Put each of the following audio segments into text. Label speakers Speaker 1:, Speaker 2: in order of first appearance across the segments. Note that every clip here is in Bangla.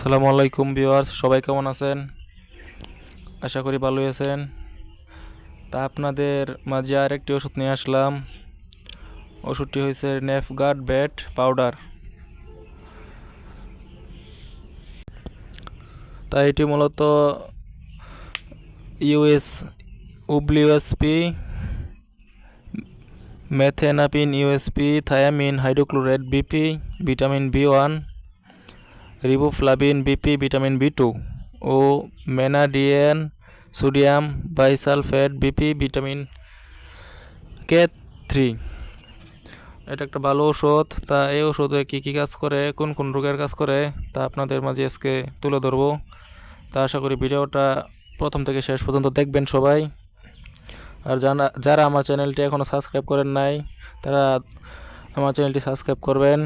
Speaker 1: আসসালামু আলাইকুম ভিউয়ার্স, সবাই কেমন আছেন? আশা করি ভালোই আছেন। তা আপনাদের মাঝে আরেকটি ওষুধ নিয়ে আসলাম। ওষুধটি হয়েছে নেফগার্ড বেট পাউডার। তা এটি মূলত USP, methenamine USP, thiamine hydrochloride BP, vitamin B one, riboflavin BP, vitamin B two ও menadione sodium bisulphite BP, vitamin কে3। এটা একটা ভালো ওষুধ। তা এই ওষুধে কী কী কাজ করে, কোন কোন রোগের কাজ করে, তা আপনাদের মাঝে আজকে তুলে ধরবো। তা আশা করি ভিডিওটা প্রথম থেকে শেষ পর্যন্ত দেখবেন সবাই। আর যারা আমার চ্যানেলটি এখনও সাবস্ক্রাইব করেন নাই, তারা আমার চ্যানেলটি সাবস্ক্রাইব করবেন।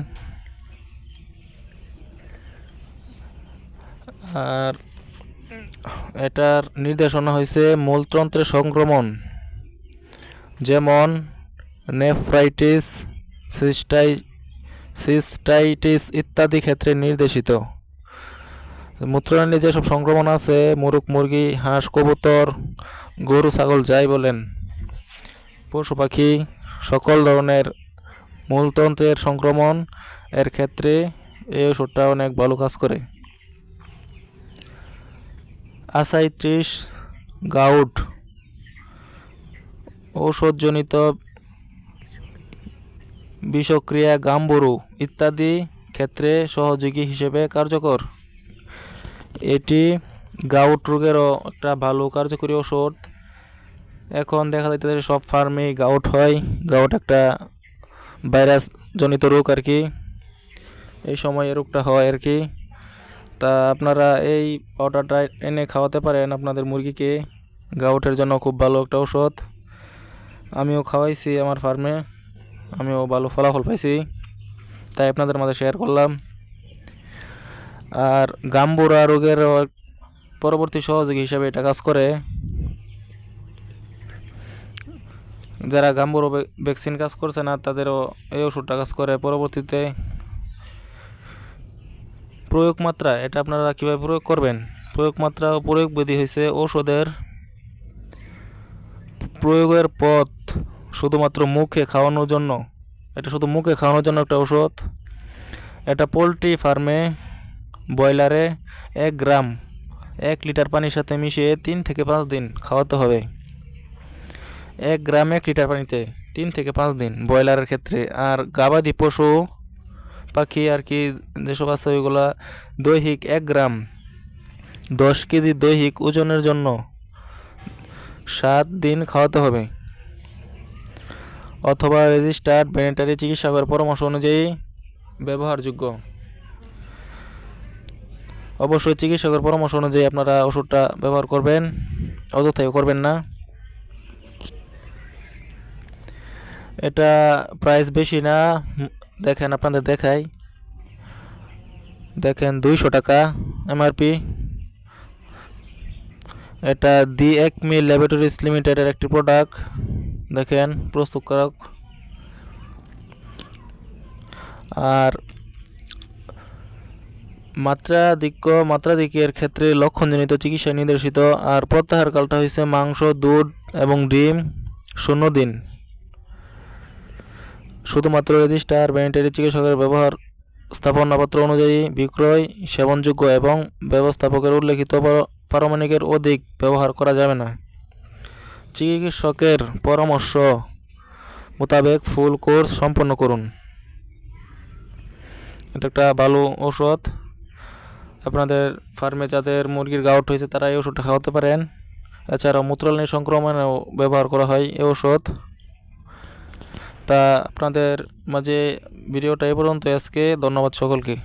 Speaker 1: আর এটার নির্দেশনা হয়েছে মূলতন্ত্রের সংক্রমণ, যেমন নেফ্রাইটিস, সিস্টাইটিস ইত্যাদি ক্ষেত্রে নির্দেশিত। মূত্রনালী যেসব সংক্রমণ আছে, মুরগ মুরগি, হাঁস কবুতর, গরু ছাগল যাই বলেন, পশু পাখি, সকল ধরনের মূলতন্ত্রের সংক্রমণ এর ক্ষেত্রে এই ওষুধটা অনেক ভালো কাজ করে। আসাইট্রিস, গাউট, ঔষধজনিত বিষক্রিয়া, গাম্বুরু ইত্যাদি ক্ষেত্রে সহযোগী হিসেবে কার্যকর। এটি গাউট রোগেরও একটা ভালো কার্যকরী ওষুধ। এখন দেখা যাইতেছে সব ফার্মেই গাউট হয়। গাউট একটা ভাইরাস জনিত রোগ আর কি, এই সময় এই রোগটা হয় আর কি। তা আপনারা এই পাউডারটা এনে খাওয়াতে পারেন আপনাদের মুরগিকে। গাউটের জন্য খুব ভালো একটা ওষুধ। আমিও খাওয়াইছি আমার ফার্মে, আমিও ভালো ফলাফল পাইছি, তাই আপনাদের মাঝে শেয়ার করলাম। আর গাম্বুরা রোগের পরবর্তী সহযোগী হিসাবে এটা কাজ করে। যারা গাম্বুরো ভ্যাকসিন কাজ করছে না, তাদেরও এই ওষুধটা কাজ করে পরবর্তীতে। প্রয়োগ মাত্রা, এটা আপনারা কীভাবে প্রয়োগ করবেন, প্রয়োগ মাত্রা ও প্রয়োগ বিধি হয়েছে ওষুধের প্রয়োগের পথ শুধুমাত্র মুখে খাওয়ানোর জন্য। এটা শুধু মুখে খাওয়ানোর জন্য একটা ওষুধ। এটা পোলট্রি ফার্মে ব্রয়লারে 1 গ্রাম 1 লিটার পানির সাথে মিশিয়ে 3 থেকে 5 দিন খাওয়াতে হবে। 1 গ্রাম 1 লিটার পানিতে 3 থেকে 5 দিন ব্রয়লারের ক্ষেত্রে। আর গবাদি পশু পাখি আর কি যেসব আছে, ওইগুলা দৈহিক 1 গ্রাম 10 কেজি দৈহিক ওজনের জন্য 7 দিন খাওয়াতে হবে, অথবা রেজিস্টার্ড ভেটেরিনারি চিকিৎসকের পরামর্শ অনুযায়ী ব্যবহারযোগ্য। অবশ্যই চিকিৎসকের পরামর্শ অনুযায়ী আপনারা ওষুধটা ব্যবহার করবেন, অযথাই করবেন না। এটা প্রাইস বেশি না, দেখেন আপনাদের দেখাই, দেখেন 200 টাকা এমআরপি। এটা দি একমি ল্যাবরেটরিজ লিমিটেডের একটি প্রোডাক্ট, দেখেন প্রস্তুতকারক। আর মাত্রাধিকের ক্ষেত্রে লক্ষণজনিত চিকিৎসা নির্দেশিত। আর প্রত্যাহার কালটা হয়েছে মাংস, দুধ এবং ডিম 0 দিন। শুধুমাত্র রেজিস্টার ভেটেরিনারি চিকিৎসকের ব্যবহার স্থাপনাপত্র অনুযায়ী বিক্রয়, সেবনযোগ্য এবং ব্যবস্থাপকের উল্লেখিত পারমাণবিকের অধিক ব্যবহার করা যাবে না। চিকিৎসকের পরামর্শ মোতাবেক ফুল কোর্স সম্পন্ন করুন। এটা একটা ভালো ঔষধ। আপনাদের ফার্মে যাদের মুরগির গাউট হয়েছে, তারা এই ওষুধটা খাওয়াতে পারেন। এছাড়াও মূত্রনালী সংক্রমণেও ব্যবহার করা হয় এই ওষুধ। তা আপনাদের মাঝে ভিডিওটা এ পর্যন্ত আজকে। ধন্যবাদ সকলকে।